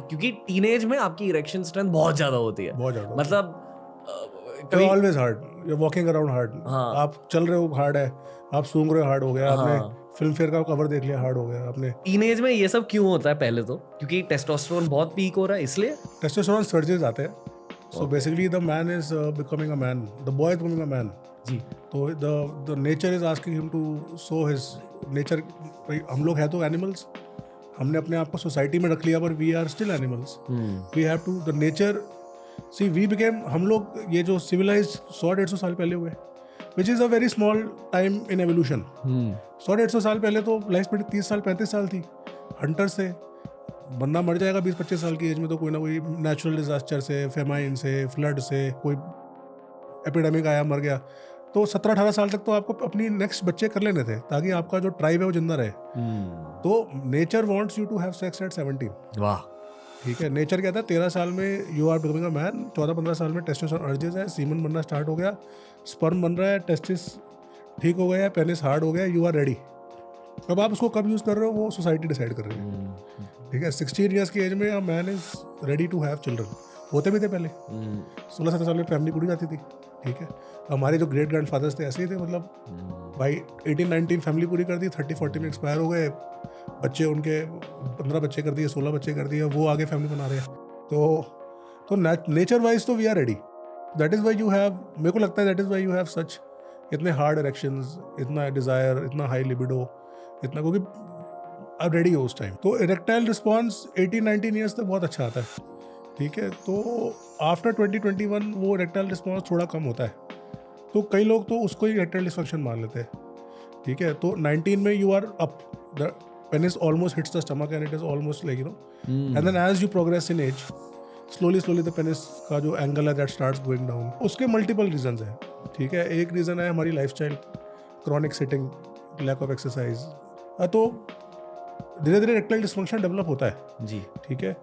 क्योंकि टीनेज में आपकी इरेक्शन स्ट्रेंथ बहुत ज्यादा होती है, बहुत ज्यादा। मतलब कभी always hard, you walking around hard, आप चल रहे हो हार्ड है, आप सूंघ रहे हो हार्ड हो गया, आपने फिल्म फेयर का कवर देख लिया हार्ड हो गया आपने। टीनेज में ये सब क्यों होता है? पहले तो क्योंकि टेस्टोस्टेरोन बहुत पीक हो रहा है इसलिए टेस्टोस्टेरोन सर्जेस आते हैं, so basically the man is becoming a man, the boy is becoming a man जी। तो the nature is asking him to show his nature. हम लोग है तो एनिमल्स, हमने अपने आप को सोसाइटी में रख लिया, पर we are still animals. We have to the nature see we became, हम लोग ये जो सिविलाइज 100-150 साल पहले हुए, which is a very small time in evolution. 100-150 साल पहले तो लाइफ स्पैन 30 साल 35 साल थी। हंटर से बंदा मर जाएगा 20-25 साल की एज में, तो कोई ना कोई नेचुरल डिजास्टर से, फेमाइन से, फ्लड से, कोई एपिडेमिक आया मर गया, तो 17-18 साल तक तो आपको अपनी नेक्स्ट बच्चे कर लेने थे ताकि आपका जो ट्राइब है वो जिंदा रहे। तो nature wants you to have sex at 17। वाह, ठीक है। नेचर कहता है 13 साल में you are becoming a man, 14-15 साल में टेस्टोस्टेरोन अर्जेस है, सीमन बनना स्टार्ट हो गया, स्पर्म बन रहा है, टेस्टिस ठीक हो गया है, पेनिस हार्ड हो गया, यू आर रेडी। अब आप उसको कब यूज़ कर रहे हो वो सोसाइटी डिसाइड कर रही है। ठीक है। 16 ईयर्स की एज में a man is ready to have children, होते भी थे पहले। 16-17 साल में फैमिली पूरी जाती थी। ठीक है। हमारे जो ग्रेट ग्रैंड फादर्स थे ऐसे ही थे, मतलब भाई 18-19 फैमिली पूरी कर दी, 30-40 में एक्सपायर हो गए, बच्चे उनके 15 बच्चे कर दिए, 16 बच्चे कर दिए, वो आगे फैमिली बना रहे हैं। तो नेचर वाइज तो we are ready. That is why you have, मेरे को लगता है that is why you have such इतने हार्ड इरेक्शंस, इतना डिज़ायर, इतना हाई लिबिडो, इतना, क्योंकि आप रेडी हो उस टाइम। तो इरेक्टाइल रिस्पॉन्स 18-19 ईयर्स तक बहुत अच्छा आता है। ठीक है। तो आफ्टर 20-21 वो इरेक्टाइल रिस्पॉन्स थोड़ा कम होता है, तो कई लोग तो उसको ही इरेक्टाइल डिस्फंक्शन मान लेते हैं। ठीक है। तो 19 में you are up, the penis almost hits the stomach and it is almost like and then as you progress in age, slowly the penis का जो एंगल है दैट स्टार्ट्स गोइंग डाउन। उसके मल्टीपल रीजंस हैं। ठीक है। एक reason है हमारी lifestyle, chronic sitting, lack of exercise, तो धीरे धीरे इरेक्टाइल डिस्फंक्शन डेवलप होता है जी। ठीक है।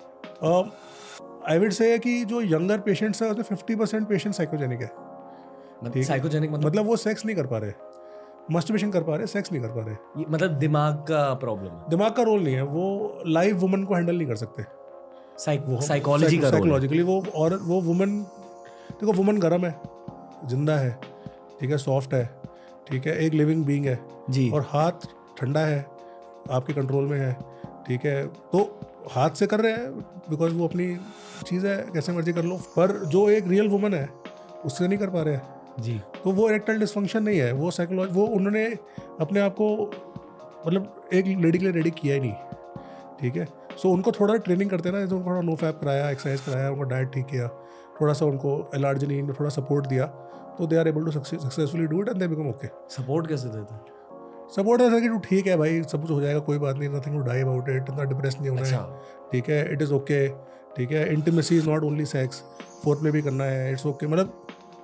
आई वुड से कि जो यंगर पेशेंट्स है उसमें 50% पेशेंट साइकोजेनिक है। साइकोजेनिक मतलब वो सेक्स नहीं कर पा रहे, मस्टरबेशन कर पा रहे, सेक्स नहीं कर पा रहे। मतलब दिमाग का प्रॉब्लम है, दिमाग का रोल नहीं है, वो लाइव वुमन को हैंडल नहीं कर सकते। साइकोलॉजी का रोल, साइकोलॉजिकली वो, और वो वुमन, देखो वुमन गर्म है, जिंदा है, ठीक है, सॉफ्ट है, ठीक है, एक लिविंग बीइंग है जी, और हाथ ठंडा है, आपके कंट्रोल में है। ठीक है। तो हाथ से कर रहे हैं बिकॉज वो अपनी चीज़ है, कैसे मर्जी कर लो, पर जो एक रियल वुमन है उससे नहीं कर पा रहे हैं जी। तो वो इरेक्टाइल डिस्फंक्शन नहीं है, वो साइकोलॉजी, वो उन्होंने अपने आप को मतलब एक लेडी के लिए रेडी किया ही नहीं। ठीक है। सो उनको थोड़ा ट्रेनिंग करते ना, जैसे उनको थोड़ा नो फैप कराया, एक्सरसाइज कराया, उनको डाइट ठीक किया, थोड़ा सा उनको एलार्जनी में थोड़ा सपोर्ट दिया, तो they are able to successfully do it and they become okay. Support कैसे देते? सपोर्ट ऐसा कि तू ठीक है भाई, सब कुछ हो जाएगा, कोई बात नहीं, nothing to die about it, इतना डिप्रेस नहीं होना है। ठीक है। It is okay. ठीक है। Intimacy is not only sex, fourth में भी करना है, इट्स ओके। मतलब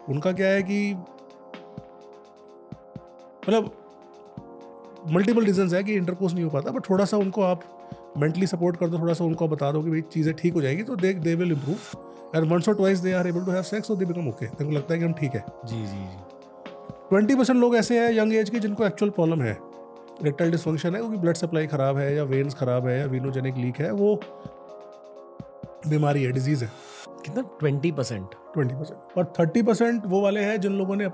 उनका क्या है कि मतलब मल्टीपल रीजंस है कि इंटरकोर्स नहीं हो पाता, बट थोड़ा सा उनको आप मेंटली सपोर्ट कर दो, थोड़ा सा उनको बता दो कि भाई चीज़ें ठीक हो जाएगी, तो they will improve and once और twice they are able to have sex, so they become okay. उनको लगता है कि हम ठीक है। जी जी जी। 20% लोग ऐसे हैं यंग एज के जिनको एक्चुअल प्रॉब्लम है, इरेक्टाइल डिस्फंक्शन है, क्योंकि ब्लड सप्लाई खराब है या वेन्स खराब है या वीनोजेनिक लीक है, वो बीमारी है, डिजीज है। कितना? 20%? 20%। और 30% वो वाले हैं जिन लोगों ने